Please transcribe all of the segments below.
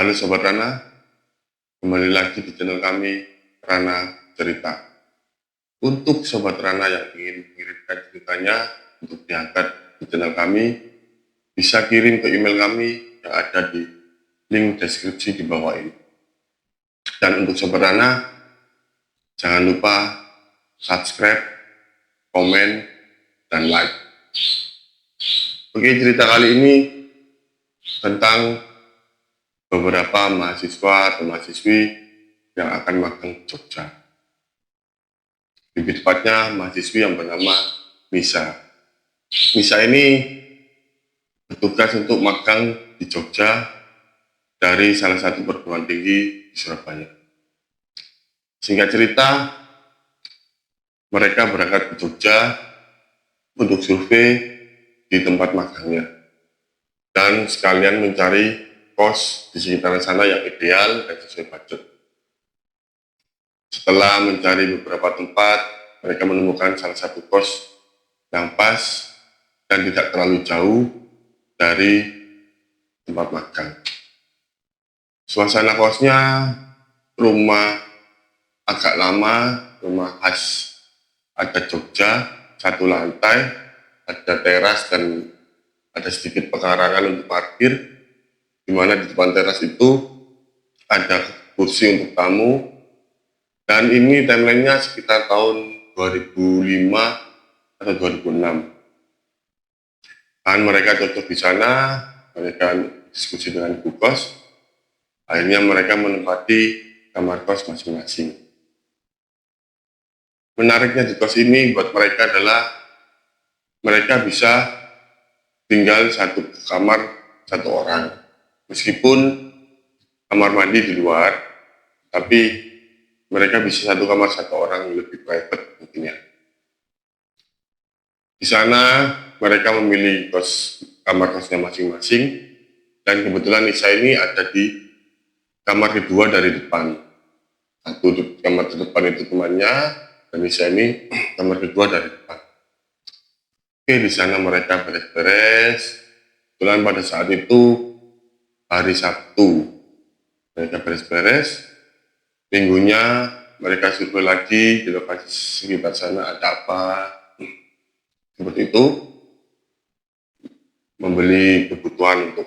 Halo Sobat Rana, kembali lagi di channel kami, Rana Cerita. Untuk Sobat Rana yang ingin mengirimkan ceritanya untuk diangkat di channel kami, bisa kirim ke email kami yang ada di link deskripsi di bawah ini. Dan untuk Sobat Rana, jangan lupa subscribe, komen, dan like. Oke, cerita kali ini tentang beberapa mahasiswa atau mahasiswi yang akan magang di Jogja. Lebih tepatnya mahasiswi yang bernama Nisa. Nisa ini bertugas untuk magang di Jogja dari salah satu perguruan tinggi di Surabaya. Singkat cerita, mereka berangkat ke Jogja untuk survei di tempat magangnya dan sekalian mencari kos di sekitar sana yang ideal dan sesuai budget. Setelah mencari beberapa tempat, mereka menemukan salah satu kos yang pas dan tidak terlalu jauh dari tempat magang. Suasana kosnya rumah agak lama, rumah khas adat Jogja, satu lantai, ada teras dan ada sedikit pekarangan untuk parkir, di mana di depan teras itu ada kursi untuk tamu, dan ini timelinenya sekitar tahun 2005 atau 2006. Dan mereka cocok di sana, mereka diskusi dengan ibu kos, akhirnya mereka menempati kamar kos masing-masing. Menariknya di kos ini buat mereka adalah mereka bisa tinggal satu kamar satu orang. Meskipun kamar mandi di luar, tapi mereka bisa satu kamar satu orang, lebih private mungkin ya. Di sana mereka memilih kamar kosnya masing-masing, dan kebetulan Nisa ini ada di kamar kedua dari depan. Satu kamar terdepan itu temannya, dan Nisa ini kamar kedua dari depan. Oke, di sana mereka beres-beres. Kebetulan pada saat itu hari Sabtu, mereka beres-beres. Minggunya mereka survei lagi di lokasi sekitar sana ada apa. Seperti itu, membeli kebutuhan untuk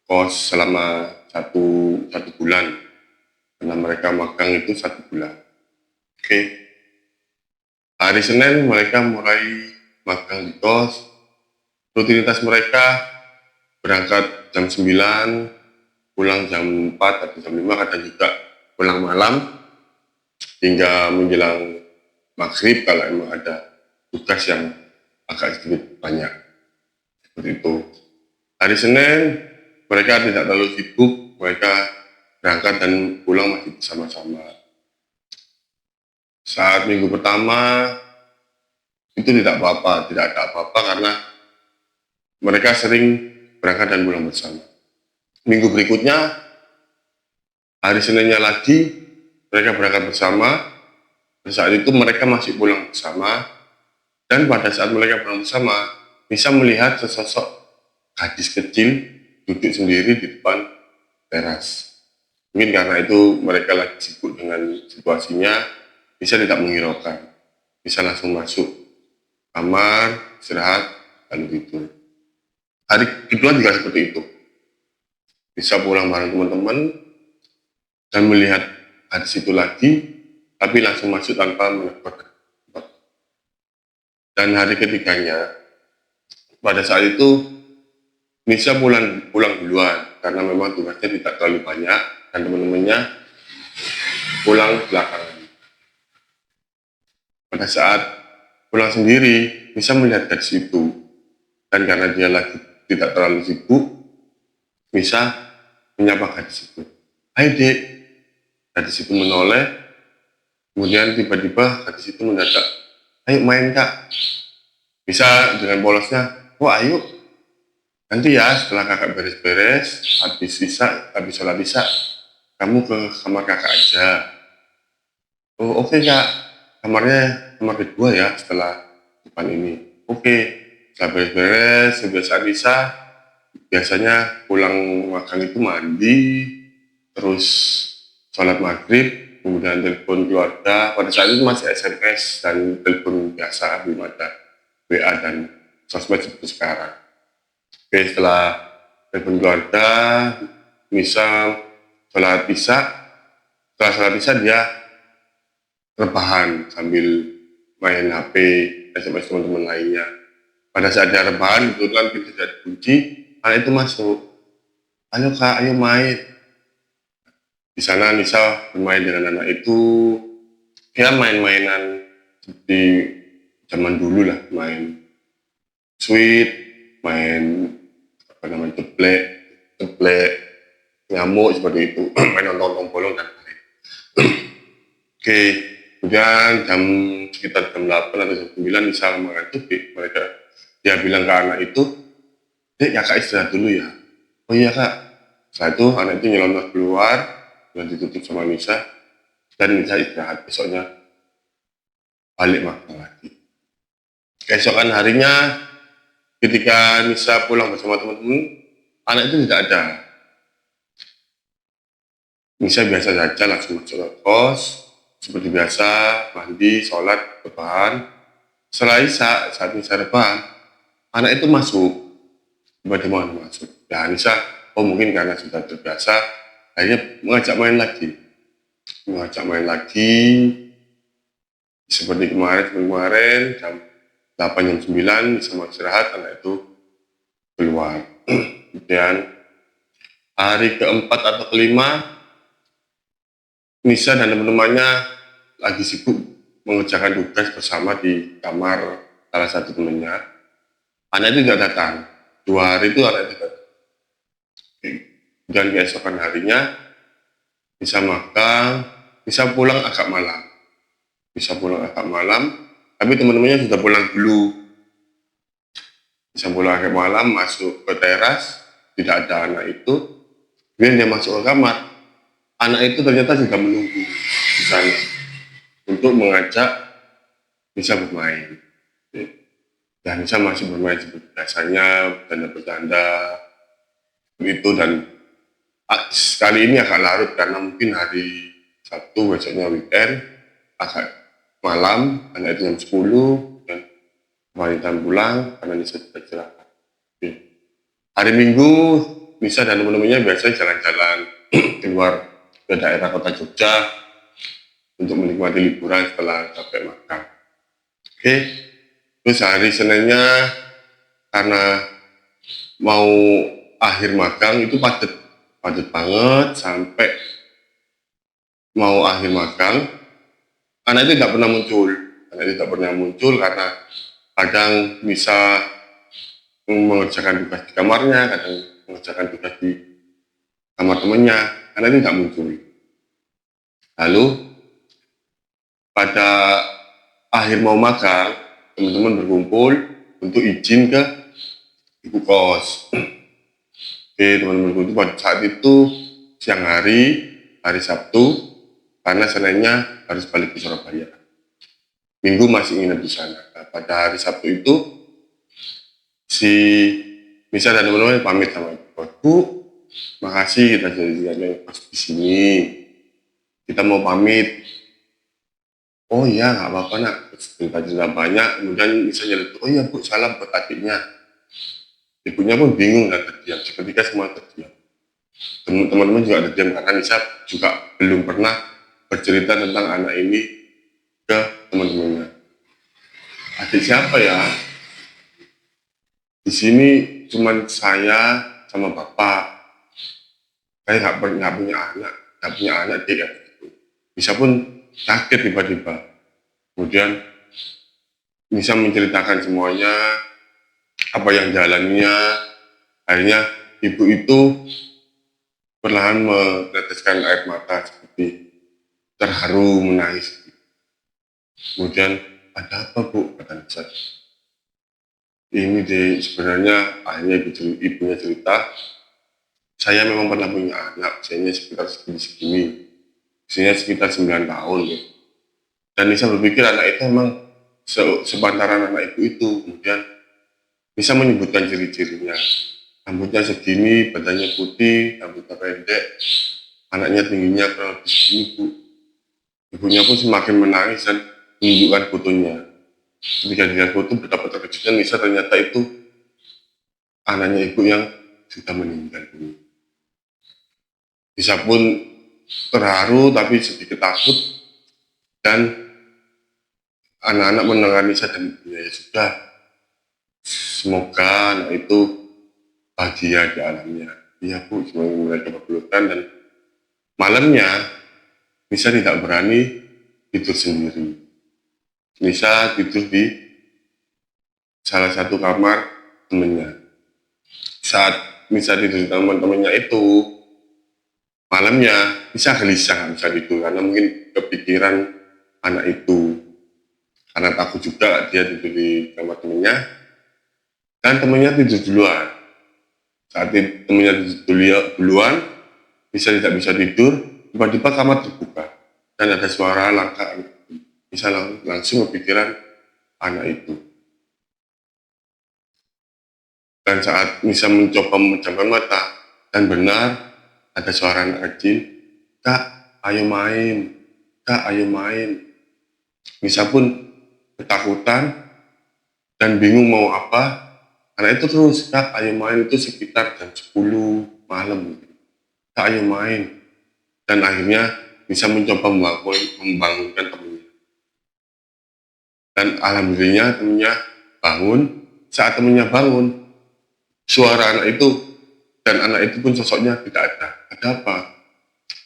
kos selama satu bulan, karena mereka magang itu 1 bulan. Oke, hari Senin mereka mulai magang di kos. Rutinitas mereka berangkat jam 9, pulang jam 4 atau jam 5, kadang juga pulang malam hingga menjelang maghrib kalau emang ada tugas yang agak sedikit banyak. Seperti itu. Hari Senin mereka tidak terlalu sibuk, mereka berangkat dan pulang masih bersama-sama. Saat minggu pertama itu tidak apa-apa, tidak ada apa-apa karena mereka sering berangkat dan pulang bersama. Minggu berikutnya, hari Seninnya lagi, mereka berangkat bersama. Pada saat itu mereka masih pulang bersama, dan pada saat mereka pulang bersama, bisa melihat sesosok gadis kecil duduk sendiri di depan teras. Mungkin karena itu mereka lagi sibuk dengan situasinya, bisa tidak menghiraukan, bisa langsung masuk kamar, istirahat, lalu tidur. Hari kedua juga seperti itu. Bisa pulang bareng teman-teman dan melihat hadis itu lagi, tapi langsung masuk tanpa menegur. Dan hari ketiganya, pada saat itu Nisa pulang duluan karena memang tugasnya tidak terlalu banyak dan teman-temannya pulang belakangan. Pada saat pulang sendiri, Nisa melihat gadis itu, dan karena dia lagi tidak terlalu sibuk, Nisa menyapa gadis itu. Hai dek, gadis itu menoleh, kemudian tiba-tiba gadis itu mendadak, ayo main kak. Bisa dengan polosnya, wah ayo, nanti ya setelah kakak beres-beres, habis sholat isya, kamu ke kamar kakak aja. Oh oke kak, kamar kedua ya setelah depan ini. Oke, setelah beres-beres, kebiasaan Nisa, biasanya pulang makan itu mandi, terus sholat maghrib, kemudian telepon keluarga. Pada saat itu masih SMS dan telepon biasa, belum ada WA dan sosmed seperti sekarang. Oke, setelah telepon keluarga, misal sholat isya, setelah sholat isya dia rebahan sambil main HP, SMS teman-teman lainnya. Pada saat dia rebahan, kebetulan pintu sudah dikunci, anak itu masuk. Ayo kak, ayo main. Di sana Nisa bermain dengan anak itu, ya main-mainan seperti zaman dulu lah, main sweet, main apa namanya ceplek, ceplek, nyamuk seperti itu, main nonton bolong dan lain. Oke, kemudian sekitar jam 8 atau jam 9 Nisa mengantuk, mereka dia bilang ke anak itu, dek ya kak istirahat dulu ya. Oh iya kak. Setelah itu anak itu nyelonong keluar dan ditutup sama Nisa dan Nisa istirahat, besoknya balik makan lagi. Keesokan harinya ketika Nisa pulang bersama teman-teman, anak itu tidak ada. Nisa biasa saja langsung masuk ke kos seperti biasa, mandi, sholat, rebahan. Setelah Isya, saat Nisa rebahan, anak itu masuk, tiba-tiba masuk. Ya Nisa, oh mungkin karena sudah terbiasa, akhirnya mengajak main lagi, seperti kemarin jam 8 jam 9 bisa mau istirahat, anak itu keluar. Kemudian hari keempat atau kelima, Nisa dan teman-temannya lagi sibuk mengerjakan tugas bersama di kamar salah satu temannya. Anak itu tidak datang. 2 hari itu anak itu datang. Dan keesokan harinya bisa makan, bisa pulang agak malam. Tapi teman-temannya sudah pulang dulu. Bisa pulang agak malam, masuk ke teras, tidak ada anak itu. Kemudian dia masuk ke kamar, anak itu ternyata sudah menunggu di sana untuk mengajak bisa bermain. Dan bisa masih bermain seperti biasanya, bercanda-bercanda, begitu. Dan sekali ini agak larut karena mungkin hari Sabtu, besoknya weekend, agak malam, anak itu jam 10, dan wanita pulang karena Nisa sudah istirahat. Hari Minggu, Nisa dan teman-temannya biasanya jalan-jalan keluar ke daerah kota Jogja untuk menikmati liburan setelah capek makan. Oke, terus hari Seninnya karena mau akhir magang itu padat banget sampai mau akhir magang, anak itu tidak pernah muncul karena kadang bisa mengerjakan tugas di kamarnya, kadang mengerjakan tugas di kamar temannya, anak itu tidak muncul. Lalu pada akhir mau magang, teman-teman berkumpul untuk izin ke ibu kos. Oke, teman-teman berkumpul pada saat itu siang hari Sabtu, karena Seninnya harus balik ke Surabaya. Minggu masih nginep di sana. Nah, pada hari Sabtu itu si Nisa dan teman-teman pamit sama ibu kos. Bu, makasih kita jadi kos di sini. Kita mau pamit. Oh iya, nggak apa-apa nak. Cerita banyak. Kemudian Nisa nyeletuk, oh iya bu, salam buat adiknya. Ibunya pun bingung dan terdiam. Seketika semua terdiam. Teman-teman juga terdiam karena Nisa juga belum pernah bercerita tentang anak ini ke teman-temannya. Adik siapa ya? Di sini cuma saya sama bapak. Saya nggak punya anak dia kayak gitu. Nisa pun kaget tiba-tiba. Kemudian Nisa menceritakan semuanya, apa yang jalannya. Akhirnya ibu itu perlahan meneteskan air mata seperti terharu, menangis. Kemudian, ada apa bu? Kata Nisa. Ini deh sebenarnya akhirnya ibunya cerita, saya memang pernah punya anak, usianya sekitar segini-segini, usianya sekitar 9 tahun. Ya. Dan Nisa berpikir anak itu memang sepantaran anak ibu itu. Kemudian Nisa menyebutkan ciri-cirinya. Rambutnya segini, badannya putih, rambutnya pendek, Anaknya tingginya kurang lebih segini, Bu. Ibunya pun semakin menangis dan menunjukkan fotonya. Ketika dilihat foto, betapa terkejutnya Nisa, ternyata itu anaknya ibu yang sudah meninggal dunia. Nisa pun terharu tapi sedikit takut, dan anak-anak mendengar Nisa dan ibunya, ya sudah, semoga anak itu bahagia di alamnya. Iya, Bu, semoga mereka berpelukan. Dan malamnya Nisa tidak berani tidur sendiri. Nisa tidur di salah satu kamar temannya. Saat Nisa tidur di teman-temannya itu, malamnya Nisa gelisah, nggak bisa tidur karena mungkin kepikiran anak itu. Karena takut juga dia tidur di kamar temannya, dan temannya tidur duluan. Saat temannya tidur duluan, Nisa tidak bisa tidur, tiba-tiba kamar terbuka dan ada suara langkah. Nisa langsung kepikiran anak itu. Dan saat Nisa mencoba memejamkan mata, dan benar ada suara anak kecil, "Kak, ayo main. Kak, ayo main." Nisa pun ketakutan dan bingung mau apa. Karena itu terus, "Kak, ayo main." Itu sekitar jam 10 malam. "Kak, ayo main." Dan akhirnya Nisa mencoba membangunkan temannya. Dan alhamdulillah temannya bangun. Saat temannya bangun, suara anak itu dan anak itu pun sosoknya tidak ada. Ada apa?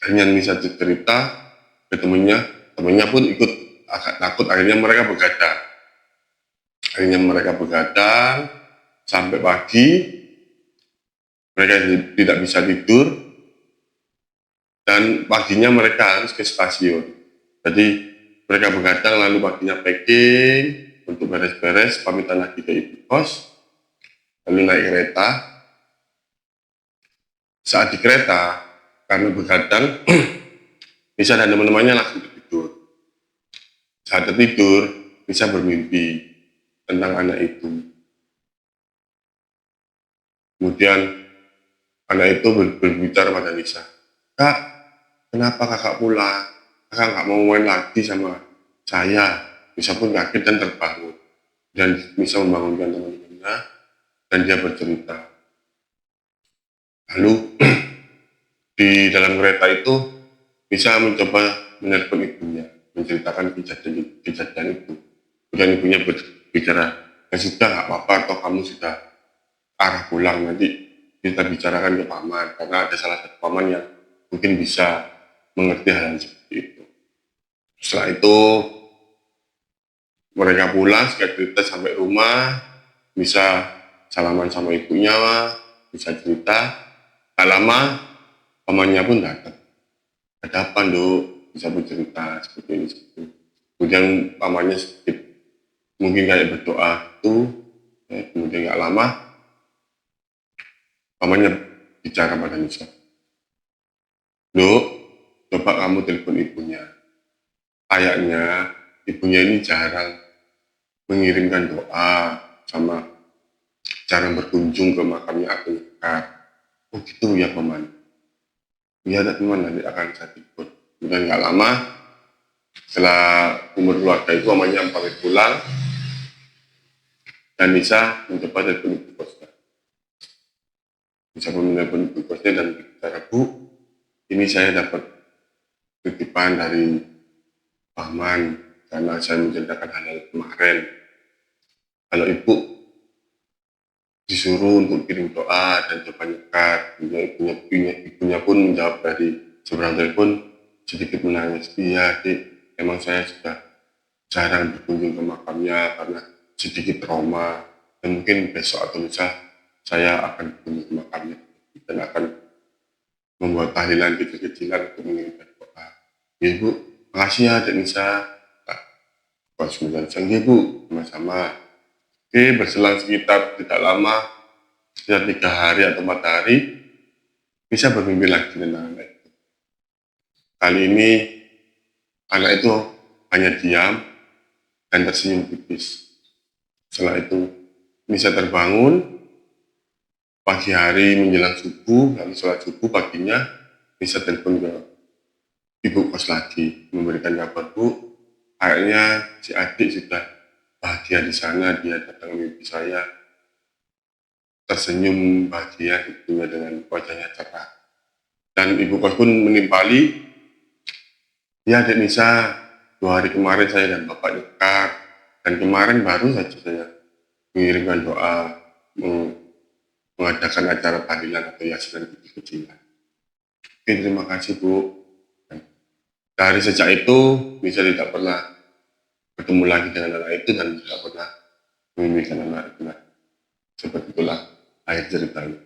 Akhirnya Nisa cerita ke temannya pun ikut agak takut. Akhirnya mereka begadang sampai pagi. Mereka tidak bisa tidur, dan paginya mereka harus ke stasiun. Jadi mereka begadang, lalu paginya packing untuk beres-beres, pamitan lagi ke ibu kos, lalu naik kereta. Saat di kereta, karena begadang, Nisa dan teman-temannya langsung tertidur. Saat tertidur, Nisa bermimpi tentang anak itu. Kemudian anak itu berbicara pada Nisa, "Kak, kenapa kakak pulang? Kakak nggak mau main lagi sama saya?" Nisa pun kaget dan terbangun. Dan Nisa membangunkan teman-temannya, dan dia bercerita. Lalu di dalam kereta itu, Nisa mencoba menelpon ibunya, menceritakan kejadian itu. Kemudian ibunya berbicara, "Ya sudah, nggak apa-apa, atau kamu sudah arah pulang, nanti kita bicarakan ke paman, karena ada salah satu paman yang mungkin bisa mengerti hal yang seperti itu." Setelah itu mereka pulang, singkat cerita sampai rumah, bisa salaman sama ibunya, bisa cerita. Tak lama pamannya pun datang. "Ada apa, Nduk?" Bisa bercerita seperti ini. Kemudian pamannya sedikit mungkin kayak berdoa tuh. Kemudian nggak lama pamannya bicara pada Nisa, "Nduk, coba kamu telepon ibunya. Kayaknya ibunya ini jarang mengirimkan doa sama jarang berkunjung ke makamnya atau dekat." "Oh gitu ya, paman." "Iya, teman, nanti akan saya telepon." Kemudian nggak lama setelah umur keluarga itu, pamannya pamit pulang, dan Nisa mencoba telepon ibu kosnya. Nisa pun menelepon ibu kosnya dan berbicara, "Bu, ini saya dapat titipan dari paman karena saya menceritakan hal kemarin. Kalau ibu disuruh untuk kirim doa dan coba nyekat." Ibunya pun menjawab dari seberang telepon sedikit menangis, "Iya, Dik, emang saya sudah jarang berkunjung ke makamnya karena sedikit trauma, dan mungkin besok atau lusa saya akan berkunjung ke makamnya dan akan membuat tahlilan kecil-kecilan untuk mengirimkan doa." "Ya, Bu, makasih ya, Dek Nisa." Pas sembilan sang, "Ya, Bu, sama-sama." Oke, berselang sekitar tidak lama, sekitar 3 hari atau 4 hari, bisa bermimpi lagi tentang anak itu. Kali ini anak itu hanya diam dan tersenyum tipis. Setelah itu Nisa terbangun pagi hari menjelang subuh, lalu sholat subuh paginya. Nisa telepon ke ibu kos lagi, memberikan kabar, Bu, kayaknya si adik sudah bahagia di sana, dia datang mimpi saya, tersenyum bahagia tentunya dengan wajahnya cerah. Dan ibu kos pun menimpali, ya adik Nisa, 2 hari kemarin saya dan bapak dekat, dan kemarin baru saja saya mengirimkan doa, mengadakan acara tahlilan atau yasinan kecil-kecilan. Oke, terima kasih Bu. Dari sejak itu, Nisa tidak pernah bertemu lagi dengan anak itu dan tidak pernah memimpikan anak itu. Seperti itulah akhir ceritanya.